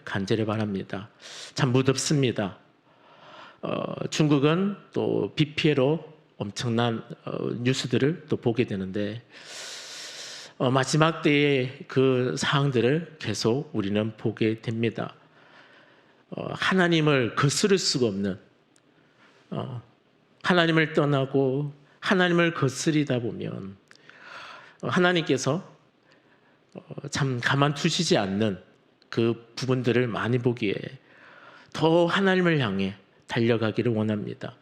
간절히 바랍니다. 참 무덥습니다. 중국은 또 비 피해로 엄청난 뉴스들을 또 보게 되는데 마지막 때의 그 사항들을 계속 우리는 보게 됩니다. 하나님을 거스를 수가 없는, 하나님을 떠나고 하나님을 거스리다 보면 하나님께서 참 가만두시지 않는 그 부분들을 많이 보기에 더 하나님을 향해 달려가기를 원합니다.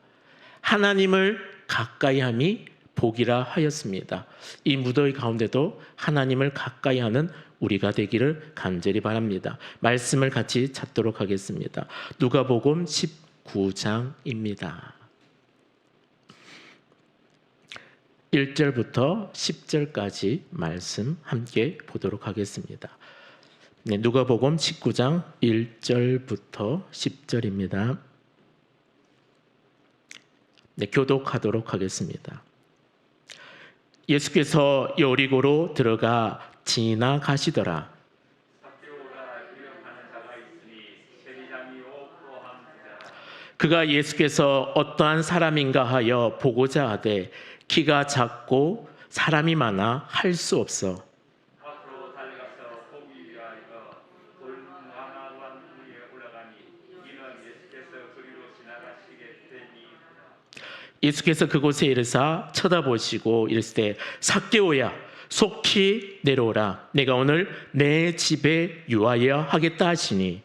하나님을 가까이함이 복이라 하였습니다. 이 무더위 가운데도 하나님을 가까이하는 우리가 되기를 간절히 바랍니다. 말씀을 같이 찾도록 하겠습니다. 누가복음 19장입니다. 1절부터 10절까지 말씀 함께 보도록 하겠습니다. 누가복음 19장 1절부터 10절입니다. 교독하도록 하겠습니다. 예수께서 여리고로 들어가 지나가시더라. 그가 예수께서 어떠한 사람인가 하여 보고자 하되 키가 작고 사람이 많아 할 수 없어 예수께서 그곳에 이르사 쳐다보시고 이르시되 삭개오야 속히 내려오라. 내가 오늘 내 집에 유하여 하겠다 하시니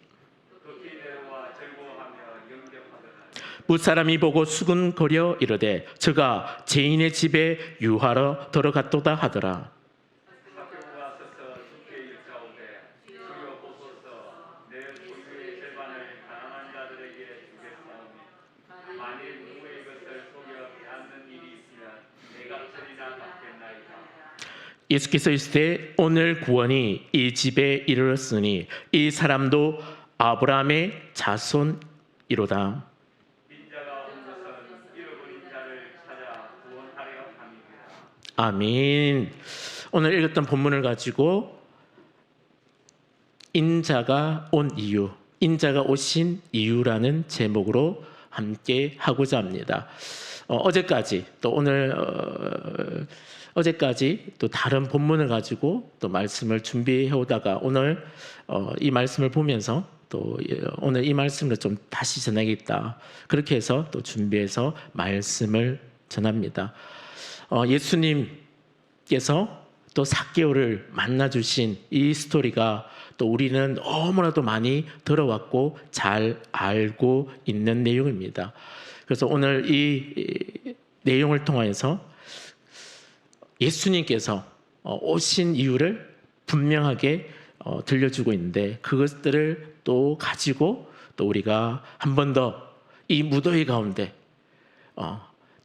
무사람이 보고 수군거려 이르되 저가 죄인의 집에 유하러 들어갔도다 하더라. 예수께서 이르시되 오늘 구원이 이 집에 이르렀으니 이 사람도 아브라함의 자손이로다. 아멘. 오늘 읽었던 본문을 가지고 인자가 온 이유, 인자가 오신 이유라는 제목으로 함께 하고자 합니다. 어제까지 또 오늘 어제까지 또 다른 본문을 가지고 또 말씀을 준비해 오다가 오늘 이 말씀을 보면서 또 오늘 이 말씀을 좀 다시 전하겠다. 그렇게 해서 또 준비해서 말씀을 전합니다. 예수님께서 또 삭개오를 만나 주신 이 스토리가 또 우리는 너무나도 많이 들어왔고 잘 알고 있는 내용입니다. 그래서 오늘 이 내용을 통해서 예수님께서 오신 이유를 분명하게 들려주고 있는데 그것들을 또 가지고 또 우리가 한 번 더 이 무더위 가운데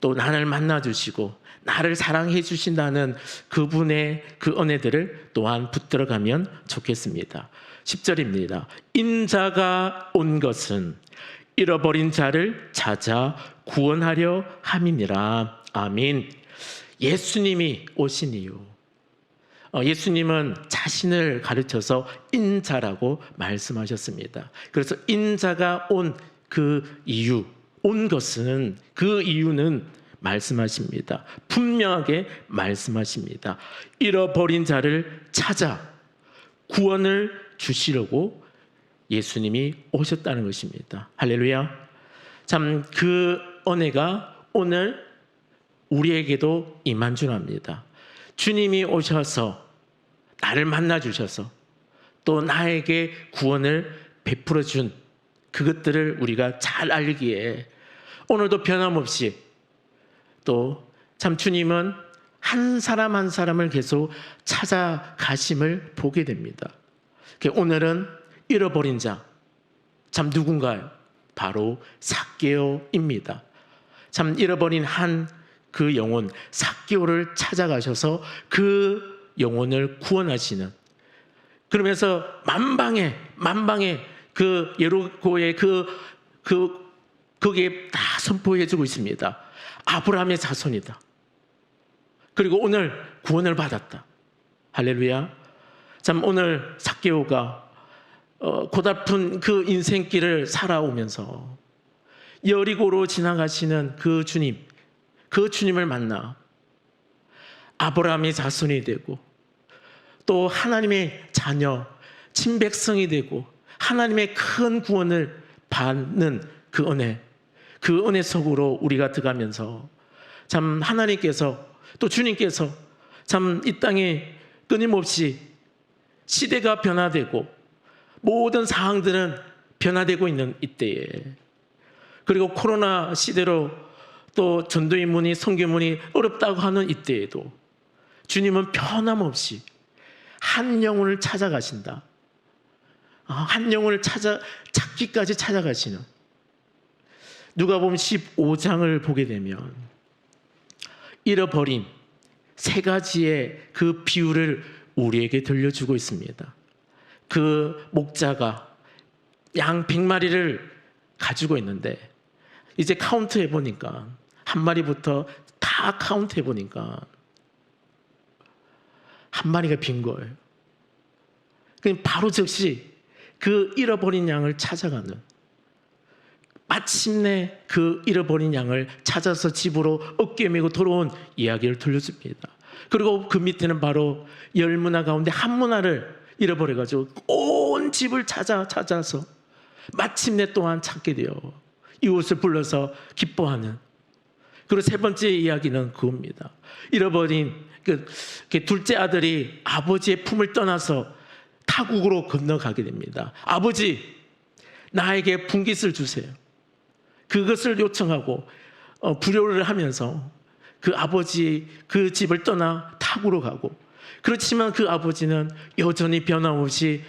또 나를 만나 주시고 나를 사랑해 주신다는 그분의 그 은혜들을 또한 붙들어가면 좋겠습니다. 10절입니다. 인자가 온 것은 잃어버린 자를 찾아 구원하려 함이니라. 아멘. 예수님이 오신 이유, 예수님은 자신을 가르쳐서 인자라고 말씀하셨습니다. 그래서 인자가 온 그 이유, 온 것은 그 이유는 말씀하십니다. 분명하게 말씀하십니다. 잃어버린 자를 찾아 구원을 주시려고 예수님이 오셨다는 것입니다. 할렐루야. 참 그 은혜가 오늘 우리에게도 임한 줄 압니다. 주님이 오셔서 나를 만나 주셔서 또 나에게 구원을 베풀어 준 그것들을 우리가 잘 알기에 오늘도 변함없이 또 참 주님은 한 사람 한 사람을 계속 찾아가심을 보게 됩니다. 오늘은 잃어버린 자, 참 누군가요? 바로 삭개오입니다. 참 잃어버린 그 영혼 삭개오를 찾아가셔서 그 영혼을 구원하시는, 그러면서 만방에 그 예리고의 거기에 다 선포해주고 있습니다. 아브라함의 자손이다. 그리고 오늘 구원을 받았다. 할렐루야. 참 오늘 삭개오가 고달픈 그 인생길을 살아오면서 여리고로 지나가시는 그 주님을 만나 아브라함의 자손이 되고 또 하나님의 자녀, 친백성이 되고 하나님의 큰 구원을 받는 그 은혜 속으로 우리가 들어가면서 참 하나님께서 또 주님께서 참 이 땅에 끊임없이 시대가 변화되고 모든 상황들은 변화되고 있는 이때에, 그리고 코로나 시대로 또 전도의 문이, 선교 문이 어렵다고 하는 이때에도 주님은 변함없이 한 영혼을 찾아가신다. 한 영혼을 찾기까지 찾아가시는, 누가복음 15장을 보게 되면 잃어버린 세 가지의 그 비유를 우리에게 들려주고 있습니다. 그 목자가 양 100마리를 가지고 있는데 이제 카운트 해보니까 한 마리부터 다 카운트 해보니까 한 마리가 빈 거예요. 그럼 바로 즉시 그 잃어버린 양을 찾아가는, 마침내 그 잃어버린 양을 찾아서 집으로 어깨에 메고 돌아온 이야기를 들려줍니다. 그리고 그 밑에는 바로 10문화 가운데 한 문화를 잃어버려가지고 온 집을 찾아서 마침내 또한 찾게 되어 이웃을 불러서 기뻐하는. 그리고 세 번째 이야기는 그겁니다. 잃어버린 그 둘째 아들이 아버지의 품을 떠나서 타국으로 건너가게 됩니다. 아버지, 나에게 분깃을 주세요. 그것을 요청하고 불효를 하면서 그 아버지 그 집을 떠나 타국으로 가고, 그렇지만 그 아버지는 여전히 변함없이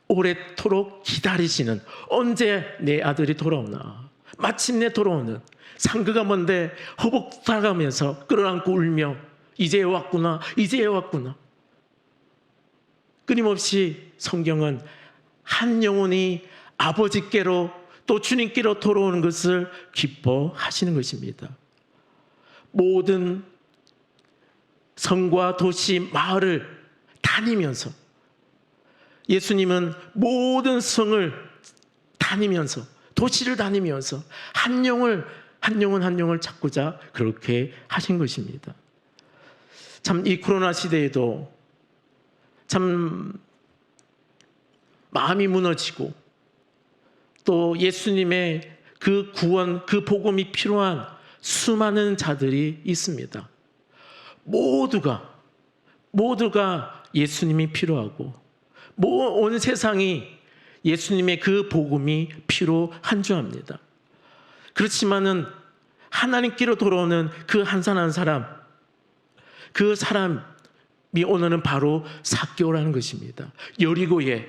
오래도록 기다리시는, 언제 내 아들이 돌아오나. 마침내 돌아오는, 상그가 먼데 허벅다가면서 끌어안고 울며 이제 왔구나, 이제 왔구나. 끊임없이 성경은 한 영혼이 아버지께로 또 주님께로 돌아오는 것을 기뻐하시는 것입니다. 모든 성과 도시, 마을을 다니면서, 예수님은 모든 성을 다니면서, 도시를 다니면서 한 영을 찾고자 그렇게 하신 것입니다. 참 이 코로나 시대에도 참 마음이 무너지고 또 예수님의 그 구원, 그 복음이 필요한 수많은 자들이 있습니다. 모두가 예수님이 필요하고 온 세상이 예수님의 그 복음이 필요한 줄 압니다. 그렇지만은 하나님께로 돌아오는 그 한 사람 한 사람, 그 사람이 오늘은 바로 삭개오라는 것입니다. 여리고에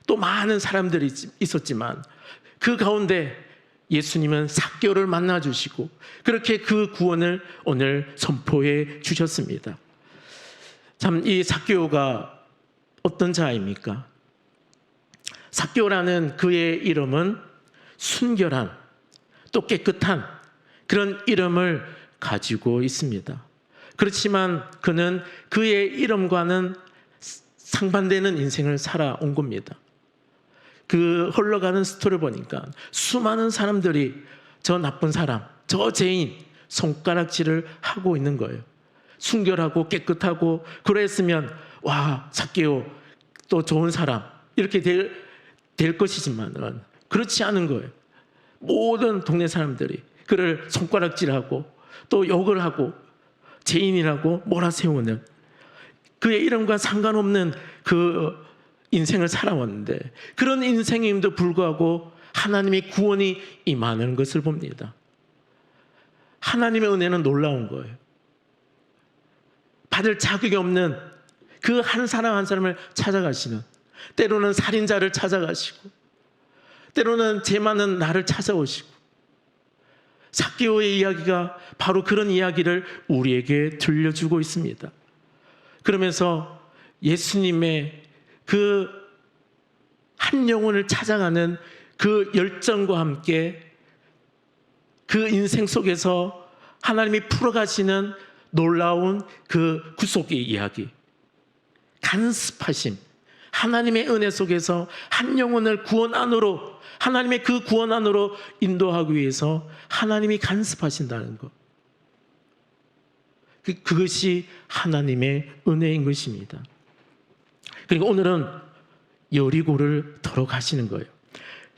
또 많은 사람들이 있었지만 그 가운데 예수님은 삭개오를 만나주시고 그렇게 그 구원을 오늘 선포해 주셨습니다. 참 이 삭개오가 어떤 자입니까? 삭개오라는 그의 이름은 순결한 또 깨끗한 그런 이름을 가지고 있습니다. 그렇지만 그는 그의 이름과는 상반되는 인생을 살아온 겁니다. 그 흘러가는 스토리를 보니까 수많은 사람들이 저 나쁜 사람, 저 죄인 손가락질을 하고 있는 거예요. 순결하고 깨끗하고 그랬으면 와, 삭개오 또 좋은 사람 이렇게 될 것이지만은 그렇지 않은 거예요. 모든 동네 사람들이 그를 손가락질하고 또 욕을 하고 죄인이라고 몰아세우는, 그의 이름과 상관없는 그 인생을 살아왔는데 그런 인생임에도 불구하고 하나님의 구원이 임하는 것을 봅니다. 하나님의 은혜는 놀라운 거예요. 받을 자격이 없는 그 한 사람 한 사람을 찾아가시는, 때로는 살인자를 찾아가시고 때로는 죄 많은 나를 찾아오시고, 삭개오의 이야기가 바로 그런 이야기를 우리에게 들려주고 있습니다. 그러면서 예수님의 그 한 영혼을 찾아가는 그 열정과 함께 그 인생 속에서 하나님이 풀어가시는 놀라운 그 구속의 이야기, 간섭하심, 하나님의 은혜 속에서 한 영혼을 구원 안으로, 하나님의 그 구원 안으로 인도하기 위해서 하나님이 간섭하신다는 것. 그것이 하나님의 은혜인 것입니다. 그리고 오늘은 여리고를 들어가시는 거예요.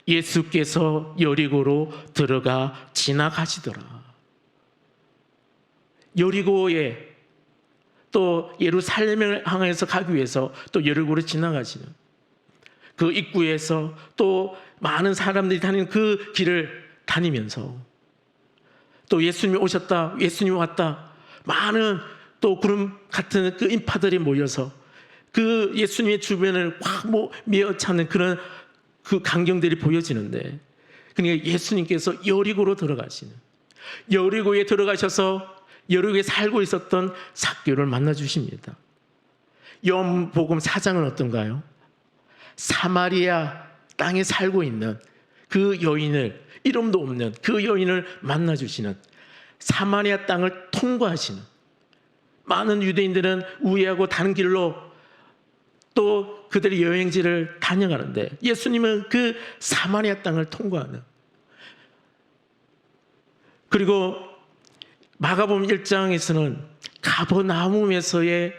예수께서 여리고로 들어가 지나가시더라. 여리고에 또 예루살렘을 향해서 가기 위해서 또 여리고를 지나가시는 그 입구에서 또 많은 사람들이 다니는 그 길을 다니면서 또 예수님이 오셨다, 예수님이 왔다, 많은 또 구름 같은 그 인파들이 모여서 그 예수님의 주변을 확 메어차는 그런 그 광경들이 보여지는데, 그러니까 예수님께서 여리고로 들어가시는, 여리고에 들어가셔서 여리고에 살고 있었던 삭개오를 만나 주십니다. 요한복음 4장은 어떤가요? 사마리아 땅에 살고 있는 그 여인을, 이름도 없는 그 여인을 만나 주시는, 사마리아 땅을 통과하시는, 많은 유대인들은 우회하고 다른 길로 또 그들의 여행지를 다녀가는데 예수님은 그 사마리아 땅을 통과하는, 그리고 마가복음 1장에서는 가버나움에서의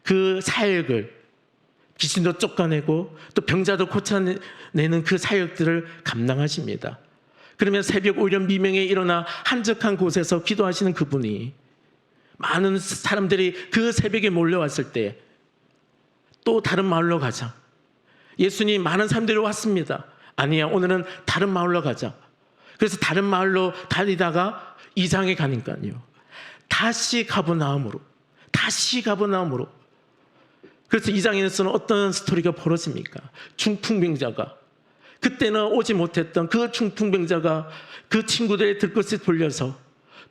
그 사역을, 귀신도 쫓아내고 또 병자도 고쳐내는 그 사역들을 감당하십니다. 그러면 새벽 오히려 미명에 일어나 한적한 곳에서 기도하시는 그분이 많은 사람들이 그 새벽에 몰려왔을 때 또 다른 마을로 가자. 예수님, 많은 사람들이 왔습니다. 아니야, 오늘은 다른 마을로 가자. 그래서 다른 마을로 달리다가 2장에 가니까요, 다시 가버나움으로. 그래서 2장에서는 어떤 스토리가 벌어집니까? 중풍병자가, 그때는 오지 못했던 그 중풍병자가 그 친구들의 들것을 돌려서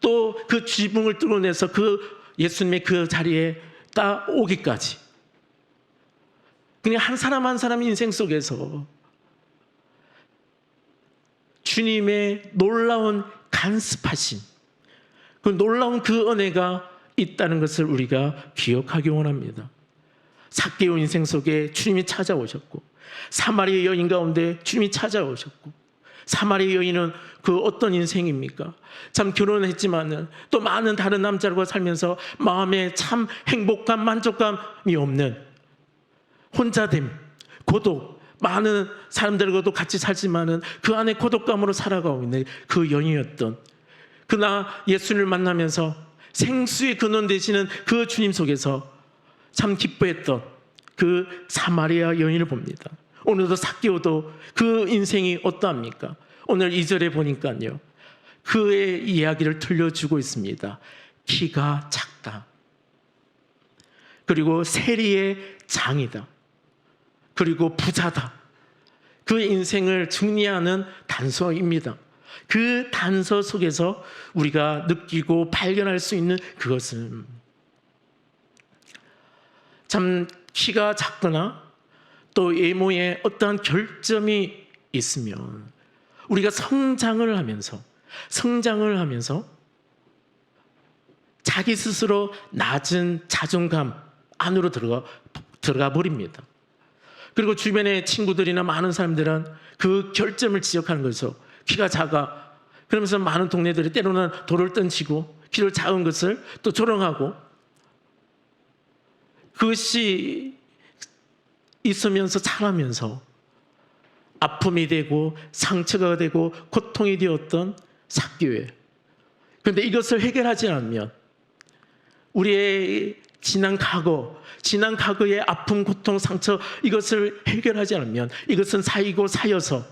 또 그 지붕을 뚫어내서 그 예수님의 그 자리에 딱 오기까지, 그냥 한 사람 한 사람 인생 속에서 주님의 놀라운 간섭하심, 그 놀라운 그 은혜가 있다는 것을 우리가 기억하기 원합니다. 삭개오 인생 속에 주님이 찾아오셨고, 사마리아 여인 가운데 주님이 찾아오셨고, 사마리아 여인은 그 어떤 인생입니까? 참 결혼했지만은 또 많은 다른 남자들과 살면서 마음에 참 행복감, 만족감이 없는 혼자됨, 고독, 많은 사람들과도 같이 살지만은 그 안에 고독감으로 살아가고 있는 그 여인이었던, 그러나 예수님을 만나면서 생수의 근원 되시는 그 주님 속에서 참 기뻐했던 그 사마리아 여인을 봅니다. 오늘도 삭개오도 그 인생이 어떠합니까? 오늘 2절에 보니까요, 그의 이야기를 들려주고 있습니다. 키가 작다, 그리고 세리의 장이다, 그리고 부자다. 그 인생을 정리하는 단서입니다. 그 단서 속에서 우리가 느끼고 발견할 수 있는 그것은, 참 키가 작거나 또 외모에 어떠한 결점이 있으면 우리가 성장을 하면서 자기 스스로 낮은 자존감 안으로 들어가 버립니다. 그리고 주변의 친구들이나 많은 사람들은 그 결점을 지적하는 거죠. 키가 작아. 그러면서 많은 동네들이 때로는 돌을 던지고 키를 작은 것을 또 조롱하고, 그것이 있으면서 자라면서 아픔이 되고 상처가 되고 고통이 되었던 삭개오. 그런데 이것을 해결하지 않으면, 우리의 지난 과거의 아픔, 고통, 상처, 이것을 해결하지 않으면, 이것은 쌓이고 쌓여서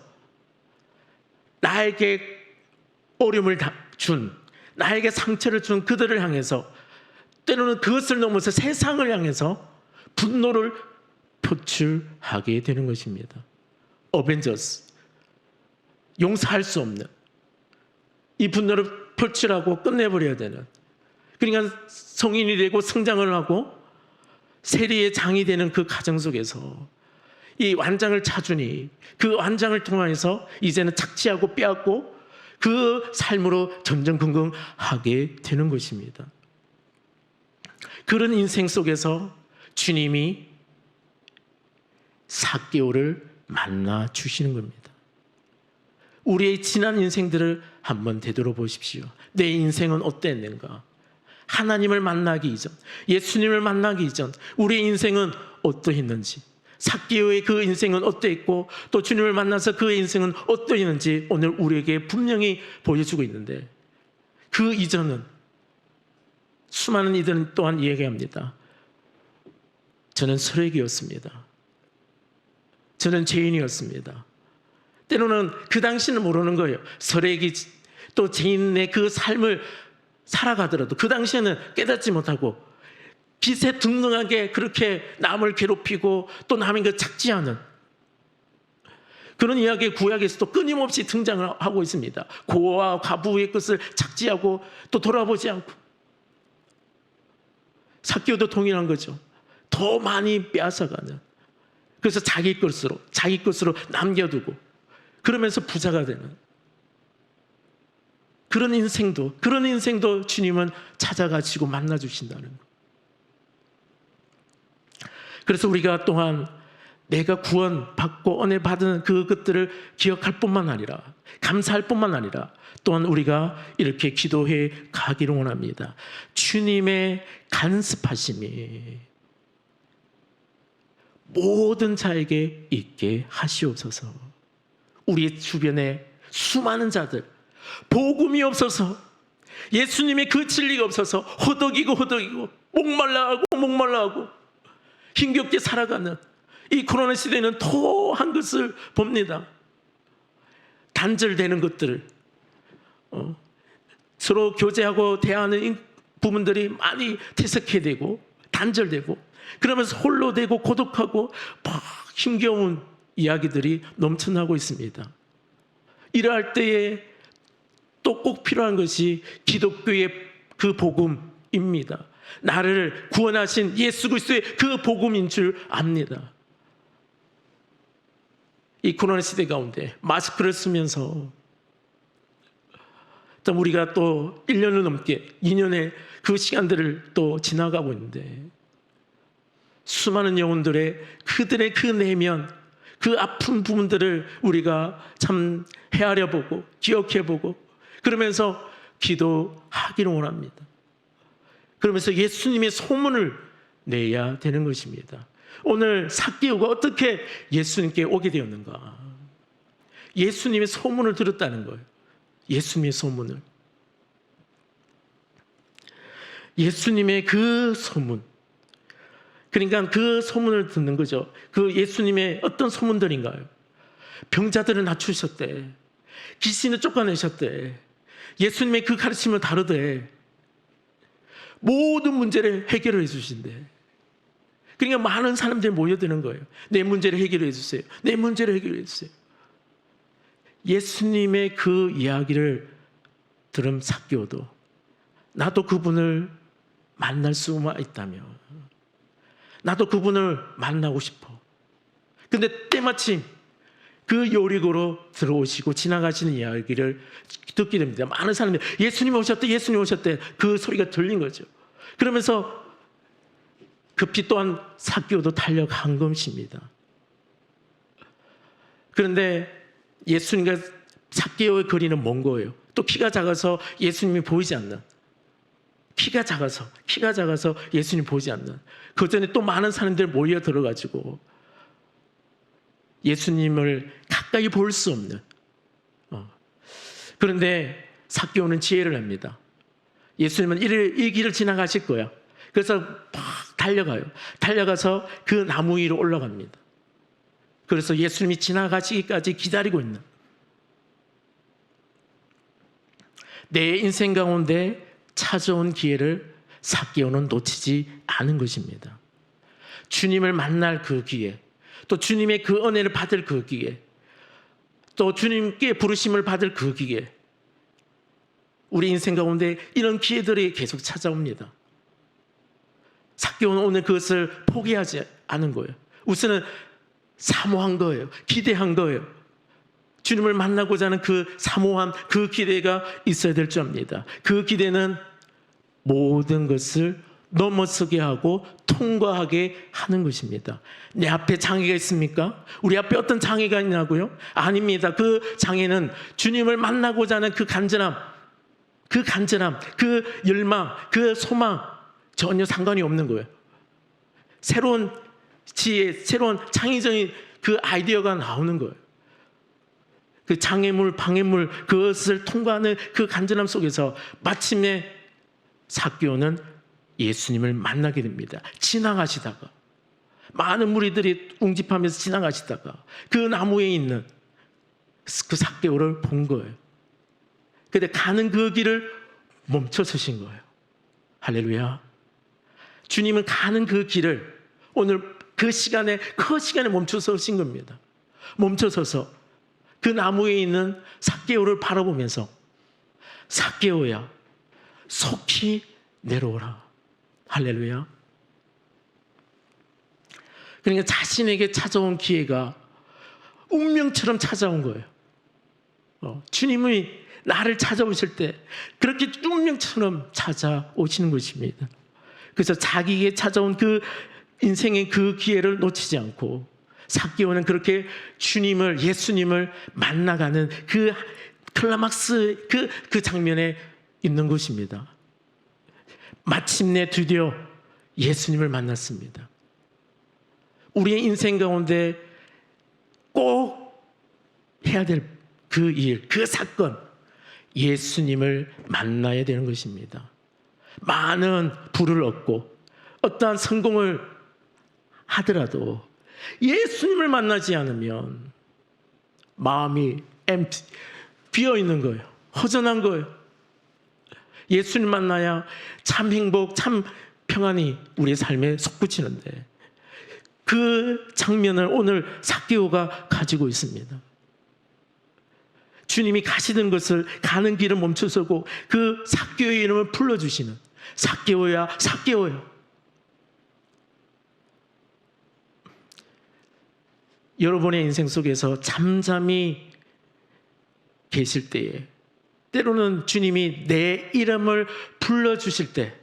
나에게 어려움을 준, 나에게 상처를 준 그들을 향해서, 때로는 그것을 넘어서 세상을 향해서 분노를 표출하게 되는 것입니다. 어벤져스, 용서할 수 없는 이 분노를 표출하고 끝내버려야 되는, 그러니까 성인이 되고 성장을 하고 세리의 장이 되는 그 가정 속에서 이 완장을 찾으니, 그 완장을 통해서 이제는 착취하고 빼앗고 그 삶으로 전전긍긍하게 되는 것입니다. 그런 인생 속에서 주님이 삭개오를 만나 주시는 겁니다. 우리의 지난 인생들을 한번 되돌아보십시오. 내 인생은 어땠는가? 하나님을 만나기 이전, 예수님을 만나기 이전 우리의 인생은 어떠했는지, 삭개오의 그 인생은 어떠했고 또 주님을 만나서 그의 인생은 어떠했는지 오늘 우리에게 분명히 보여주고 있는데, 그 이전은 수많은 이들은 또한 이야기합니다. 저는 쓰레기였습니다. 저는 죄인이었습니다. 때로는 그 당시는 모르는 거예요. 쓰레기 또 죄인의 그 삶을 살아가더라도 그 당시에는 깨닫지 못하고 기세 등등하게 그렇게 남을 괴롭히고 또 남의 그 착지하는 그런 이야기 구약에서도 끊임없이 등장을 하고 있습니다. 고아와 과부의 것을 착지하고 또 돌아보지 않고. 삭개오도 동일한 거죠. 더 많이 빼앗아가는. 그래서 자기 것으로 남겨두고 그러면서 부자가 되는 그런 인생도 주님은 찾아가시고 만나주신다는 거. 그래서 우리가 또한 내가 구원받고 은혜 받은 그것들을 기억할 뿐만 아니라 감사할 뿐만 아니라 또한 우리가 이렇게 기도해 가기를 원합니다. 주님의 간섭하심이 모든 자에게 있게 하시옵소서. 우리 주변에 수많은 자들 복음이 없어서 예수님의 그 진리가 없어서 허덕이고 목말라하고 힘겹게 살아가는 이 코로나 시대는 토한 것을 봅니다. 단절되는 것들을 서로 교제하고 대하는 부분들이 많이 퇴색해 되고 단절되고 그러면서 홀로 되고 고독하고 막 힘겨운 이야기들이 넘쳐나고 있습니다. 이러할 때에 또 꼭 필요한 것이 기독교의 그 복음입니다. 나를 구원하신 예수 그리스도의 그 복음인 줄 압니다. 이 코로나 시대 가운데 마스크를 쓰면서 또 우리가 또 1년을 넘게 2년의 그 시간들을 또 지나가고 있는데 수많은 영혼들의 그들의 그 내면 그 아픈 부분들을 우리가 참 헤아려보고 기억해보고 그러면서 기도하기를 원합니다. 그러면서 예수님의 소문을 내야 되는 것입니다. 오늘 삭개오가 어떻게 예수님께 오게 되었는가? 예수님의 소문을 들었다는 거예요. 예수님의 소문을. 예수님의 그 소문. 그러니까 그 소문을 듣는 거죠. 그 예수님의 어떤 소문들인가요? 병자들을 낮추셨대. 귀신을 쫓아내셨대. 예수님의 그 가르침을 다루되 모든 문제를 해결해 주신대. 그러니까 많은 사람들이 모여드는 거예요. 내 문제를 해결해 주세요. 내 문제를 해결해 주세요. 예수님의 그 이야기를 들은 삭개오도 나도 그분을 만날 수만 있다면 나도 그분을 만나고 싶어. 근데 때마침 그 요리고로 들어오시고 지나가시는 이야기를 듣게 됩니다. 많은 사람들이 예수님 오셨대 그 소리가 들린 거죠. 그러면서 급히 또한 삭개오도 달려간 것입니다. 그런데 예수님과 삭개오의 거리는 먼 거예요. 또 키가 작아서 예수님이 보이지 않는, 키가 작아서 예수님 보이지 않는, 그 전에 또 많은 사람들 모여 들어가지고 예수님을 가까이 볼 수 없는. 그런데 삭개오는 지혜를 합니다. 예수님은 이 길을 지나가실 거야. 그래서 막 달려가요. 달려가서 그 나무 위로 올라갑니다. 그래서 예수님이 지나가시기까지 기다리고 있는, 내 인생 가운데 찾아온 기회를 삭개오는 놓치지 않은 것입니다. 주님을 만날 그 기회, 또 주님의 그 은혜를 받을 그 기회, 또 주님께 부르심을 받을 그 기회, 우리 인생 가운데 이런 기회들이 계속 찾아옵니다. 삭개오는 오늘 그것을 포기하지 않은 거예요. 우선은 사모한 거예요. 기대한 거예요. 주님을 만나고자 하는 그 사모함, 그 기대가 있어야 될 줄 압니다. 그 기대는 모든 것을 넘어서게 하고 통과하게 하는 것입니다. 내 앞에 장애가 있습니까? 우리 앞에 어떤 장애가 있냐고요? 아닙니다. 그 장애는 주님을 만나고자 하는 그 간절함, 그 열망, 그 소망 전혀 상관이 없는 거예요. 새로운 지혜, 새로운 창의적인 그 아이디어가 나오는 거예요. 그 장애물, 방해물, 그것을 통과하는 그 간절함 속에서 마침내 삭개오는 예수님을 만나게 됩니다. 지나가시다가 많은 무리들이 웅집하면서 지나가시다가 그 나무에 있는 그 삭개오를 본 거예요. 근데 가는 그 길을 멈춰 서신 거예요. 할렐루야. 주님은 가는 그 길을 오늘 그 시간에 멈춰 서신 겁니다. 멈춰 서서 그 나무에 있는 삭개오를 바라보면서 삭개오야 속히 내려오라. 할렐루야. 그러니까 자신에게 찾아온 기회가 운명처럼 찾아온 거예요. 주님이 나를 찾아오실 때 그렇게 운명처럼 찾아오시는 것입니다. 그래서 자기에게 찾아온 그 인생의 그 기회를 놓치지 않고 삭개오는 그렇게 예수님을 만나가는 그 클라막스 그 장면에 있는 것입니다. 마침내 드디어 예수님을 만났습니다. 우리의 인생 가운데 꼭 해야 될 그 일, 그 사건, 예수님을 만나야 되는 것입니다. 많은 부를 얻고 어떠한 성공을 하더라도 예수님을 만나지 않으면 마음이 비어 있는 거예요. 허전한 거예요. 예수님 만나야 참 행복, 참 평안이 우리의 삶에 솟구치는데 그 장면을 오늘 삭개오가 가지고 있습니다. 주님이 가시던 것을 가는 길을 멈춰서고 그 삭개오의 이름을 불러주시는 삭개오야, 삭개오야. 여러분의 인생 속에서 잠잠히 계실 때에 때로는 주님이 내 이름을 불러주실 때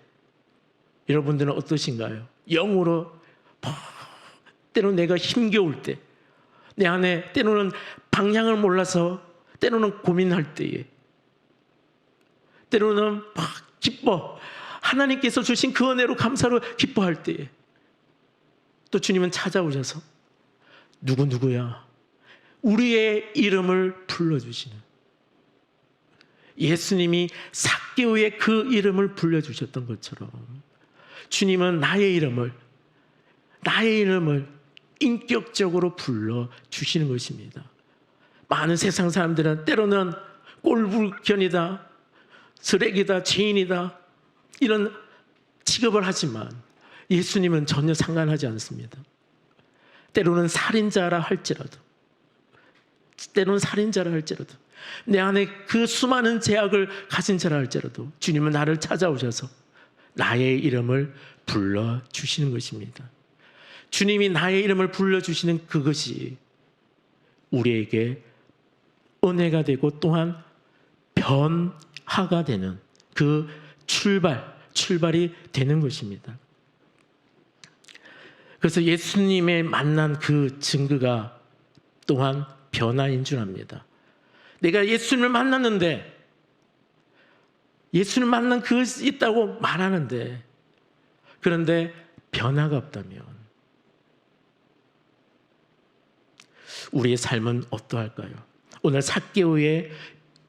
여러분들은 어떠신가요? 영으로 때로는 내가 힘겨울 때 내 안에 때로는 방향을 몰라서 때로는 고민할 때에 때로는 막 기뻐 하나님께서 주신 그 은혜로 감사로 기뻐할 때에 또 주님은 찾아오셔서 누구야 우리의 이름을 불러주시는 예수님이 삭개오의 그 이름을 불러주셨던 것처럼 주님은 나의 이름을 인격적으로 불러주시는 것입니다. 많은 세상 사람들은 때로는 꼴불견이다, 쓰레기다, 죄인이다 이런 취급을 하지만 예수님은 전혀 상관하지 않습니다. 때로는 살인자라 할지라도 내 안에 그 수많은 죄악을 가진 자라 할지라도 주님은 나를 찾아오셔서 나의 이름을 불러주시는 것입니다. 주님이 나의 이름을 불러주시는 그것이 우리에게 은혜가 되고 또한 변화가 되는 그 출발이 되는 것입니다. 그래서 예수님의 만난 그 증거가 또한 변화인 줄 압니다. 내가 예수님을 만났는데 예수님을 만난 그것이 있다고 말하는데 그런데 변화가 없다면 우리의 삶은 어떠할까요? 오늘 삭개오의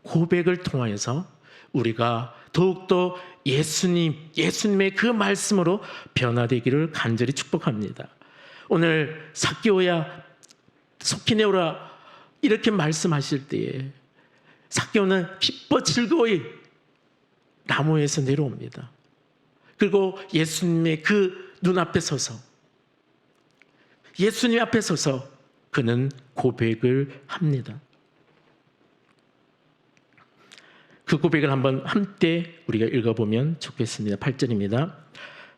고백을 통하여서 우리가 더욱더 예수님의 그 말씀으로 변화되기를 간절히 축복합니다. 오늘 삭개오야 속히 내오라 이렇게 말씀하실 때에 삭개오는 기뻐 즐거이 나무에서 내려옵니다. 그리고 예수님의 그 눈앞에 서서 예수님 앞에 서서 그는 고백을 합니다. 그 고백을 한번 함께 우리가 읽어보면 좋겠습니다. 8절입니다.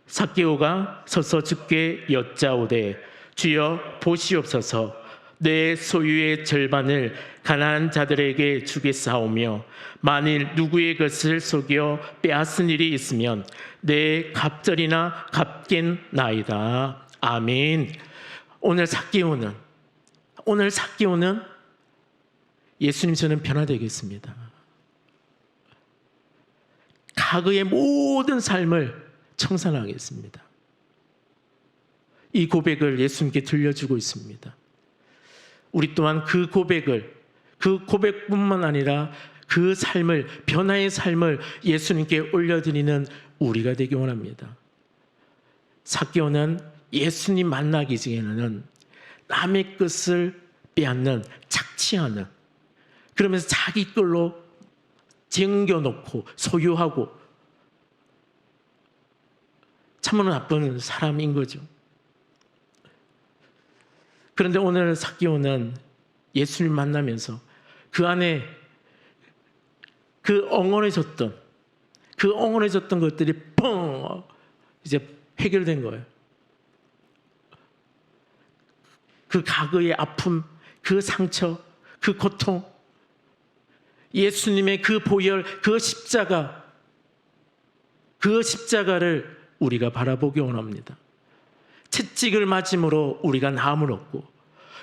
삭개오가 서서 주께 여짜오되 주여 보시옵소서 내 소유의 절반을 가난한 자들에게 주겠사오며 만일 누구의 것을 속여 빼앗은 일이 있으면 내 갑절이나 갚겠나이다. 아멘. 오늘 삭개오는 예수님 저는 변화되겠습니다. 과거의 모든 삶을 청산하겠습니다. 이 고백을 예수님께 들려주고 있습니다. 우리 또한 그 고백뿐만 아니라 그 삶을, 변화의 삶을 예수님께 올려드리는 우리가 되기 원합니다. 삭개오는 예수님 만나기 전에는 남의 것을 빼앗는, 착취하는, 그러면서 자기 걸로 쟁겨놓고 소유하고 참으로 나쁜 사람인 거죠. 그런데 오늘 삭개오는 예수님 만나면서 그 안에 그 엉원해졌던 것들이 뻥 이제 해결된 거예요. 그 과거의 아픔, 그 상처, 그 고통, 예수님의 그 보혈, 그 십자가를 우리가 바라보기 원합니다. 채찍을 맞음으로 우리가 나음을 얻고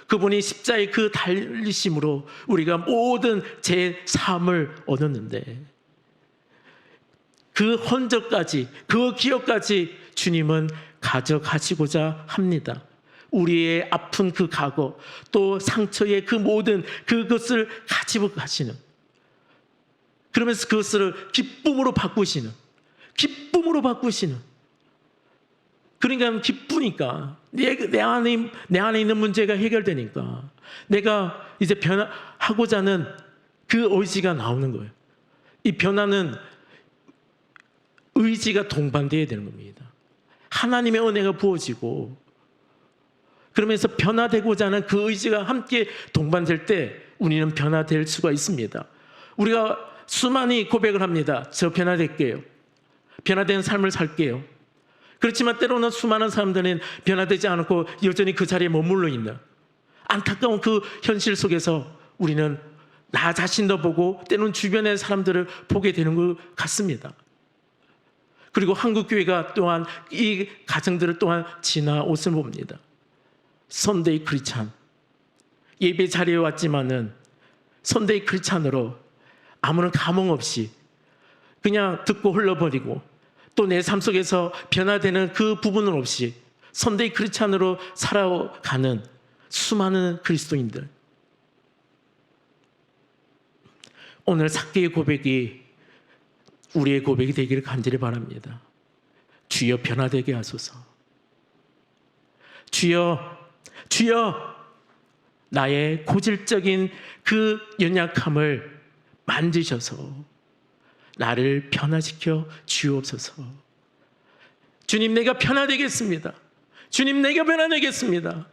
그분이 십자의 그 달리심으로 우리가 모든 제 삶을 얻었는데 그 흔적까지, 그 기억까지 주님은 가져가시고자 합니다. 우리의 아픈 그 과거, 또 상처의 그 모든 그것을 가지고 가시는, 그러면서 그것을 기쁨으로 바꾸시는, 그러니까 기쁘니까 내 안에 있는 문제가 해결되니까 내가 이제 변화하고자 하는 그 의지가 나오는 거예요. 이 변화는 의지가 동반되어야 되는 겁니다. 하나님의 은혜가 부어지고 그러면서 변화되고자 하는 그 의지가 함께 동반될 때 우리는 변화될 수가 있습니다. 우리가 수많이 고백을 합니다. 저 변화될게요. 변화된 삶을 살게요. 그렇지만 때로는 수많은 사람들은 변화되지 않고 여전히 그 자리에 머물러 있는 안타까운 그 현실 속에서 우리는 나 자신도 보고 때로는 주변의 사람들을 보게 되는 것 같습니다. 그리고 한국교회가 또한 이 가정들을 또한 지나옷을 봅니다. 선데이 크리스찬, 예배 자리에 왔지만은 선데이 크리스찬으로 아무런 감흥 없이 그냥 듣고 흘러버리고 또 내 삶 속에서 변화되는 그 부분은 없이 선데이 크리스찬으로 살아가는 수많은 그리스도인들, 오늘 삭개의 고백이 우리의 고백이 되기를 간절히 바랍니다. 주여 변화되게 하소서. 주여 나의 고질적인 그 연약함을 만지셔서 나를 변화시켜 주옵소서. 주님, 내가 변화되겠습니다. 주님, 내가 변화되겠습니다.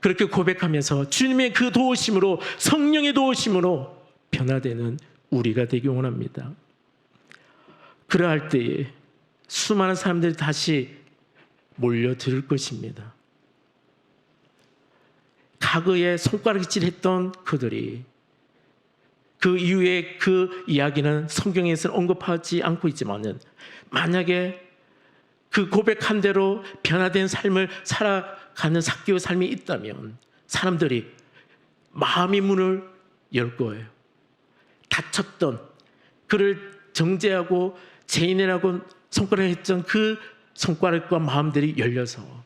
그렇게 고백하면서 주님의 그 도우심으로, 성령의 도우심으로 변화되는 우리가 되기 원합니다. 그러할 때에 수많은 사람들이 다시 몰려들 것입니다. 과거에 손가락질했던 그들이, 그 이후에 그 이야기는 성경에서 언급하지 않고 있지만은 만약에 그 고백한 대로 변화된 삶을 살아가는 삭개오 삶이 있다면 사람들이 마음의 문을 열 거예요. 다쳤던, 그를 정죄하고 죄인이라고 손가락했던 그 손가락과 마음들이 열려서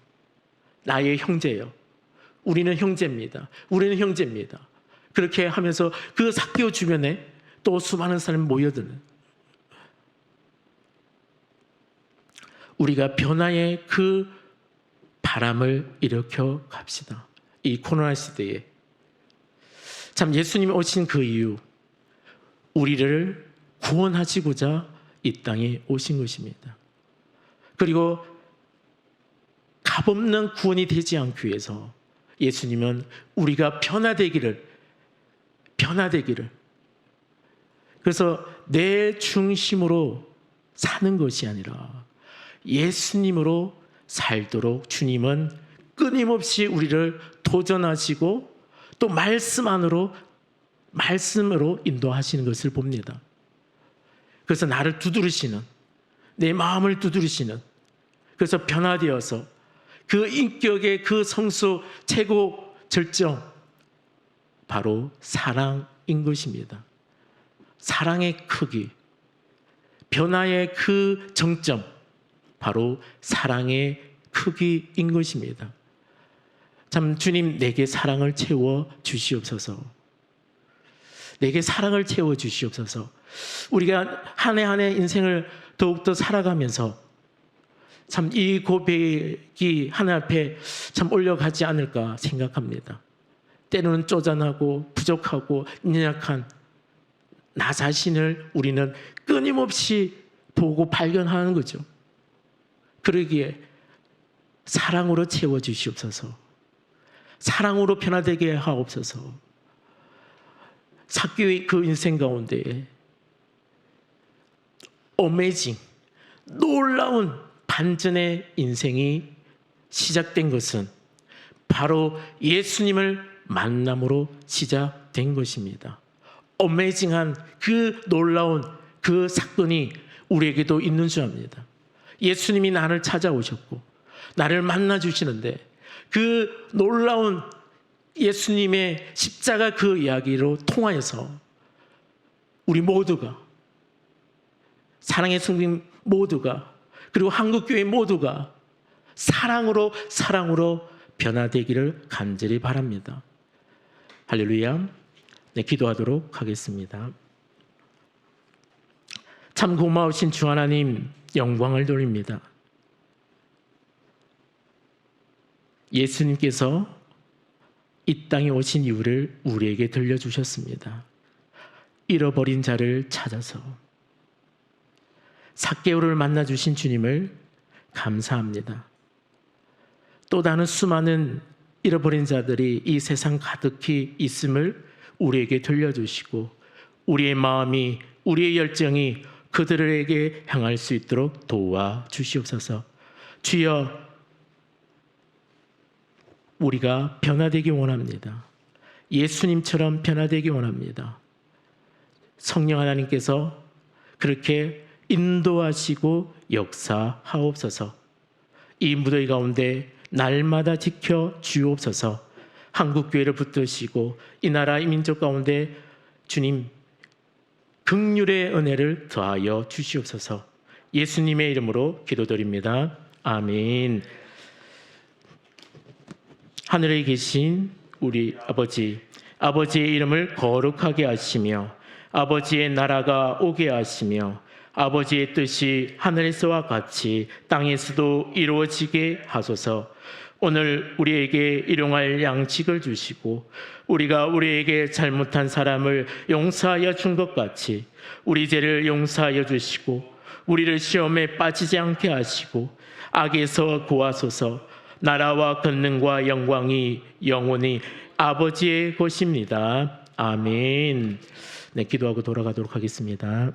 나의 형제요, 우리는 형제입니다. 그렇게 하면서 그 삭개오 주변에 또 수많은 사람이 모여드는, 우리가 변화의 그 바람을 일으켜 갑시다. 이 코로나 시대에 참 예수님이 오신 그 이유, 우리를 구원하시고자 이 땅에 오신 것입니다. 그리고 값없는 구원이 되지 않기 위해서 예수님은 우리가 변화되기를, 그래서 내 중심으로 사는 것이 아니라 예수님으로 살도록 주님은 끊임없이 우리를 도전하시고 또 말씀으로 인도하시는 것을 봅니다. 그래서 나를 두드리시는, 내 마음을 두드리시는, 그래서 변화되어서 그 인격의 그 성수 최고 절정, 바로 사랑인 것입니다. 사랑의 크기, 변화의 그 정점, 바로 사랑의 크기인 것입니다. 참 주님, 내게 사랑을 채워 주시옵소서. 내게 사랑을 채워 주시옵소서. 우리가 한 해 한 해 인생을 더욱더 살아가면서 참 이 고백이 하늘 앞에 참 올려가지 않을까 생각합니다. 때로는 쪼잔하고 부족하고 연약한 나 자신을 우리는 끊임없이 보고 발견하는 거죠. 그러기에 사랑으로 채워주시옵소서. 사랑으로 변화되게 하옵소서. 삭개의 그 인생 가운데 어메이징, 놀라운 반전의 인생이 시작된 것은 바로 예수님을 만남으로 시작된 것입니다. 어메이징한 그 놀라운 그 사건이 우리에게도 있는 줄 압니다. 예수님이 나를 찾아오셨고 나를 만나 주시는데 그 놀라운 예수님의 십자가 그 이야기로 통하여서 우리 모두가, 사랑의 성민 모두가, 그리고 한국교회 모두가 사랑으로 변화되기를 간절히 바랍니다. 할렐루야. 네, 기도하도록 하겠습니다. 참 고마우신 주 하나님, 영광을 돌립니다. 예수님께서 이 땅에 오신 이유를 우리에게 들려주셨습니다. 잃어버린 자를 찾아서. 삭개오를 만나주신 주님을 감사합니다. 또 다른 수많은 잃어버린 자들이 이 세상 가득히 있음을 우리에게 들려주시고 우리의 마음이, 우리의 열정이 그들에게 향할 수 있도록 도와주시옵소서. 주여, 우리가 변화되기 원합니다. 예수님처럼 변화되기 원합니다. 성령 하나님께서 그렇게 인도하시고 역사하옵소서. 이 무더위 가운데 날마다 지켜 주옵소서. 한국교회를 붙드시고 이 나라 이 민족 가운데 주님 긍휼의 은혜를 더하여 주시옵소서. 예수님의 이름으로 기도드립니다. 아멘. 하늘에 계신 우리 아버지, 아버지의 이름을 거룩하게 하시며 아버지의 나라가 오게 하시며 아버지의 뜻이 하늘에서와 같이 땅에서도 이루어지게 하소서. 오늘 우리에게 일용할 양식을 주시고 우리가 우리에게 잘못한 사람을 용서하여 준 것 같이 우리 죄를 용서하여 주시고 우리를 시험에 빠지지 않게 하시고 악에서 구하소서. 나라와 권능과 영광이 영원히 아버지의 것입니다. 아멘. 네, 기도하고 돌아가도록 하겠습니다.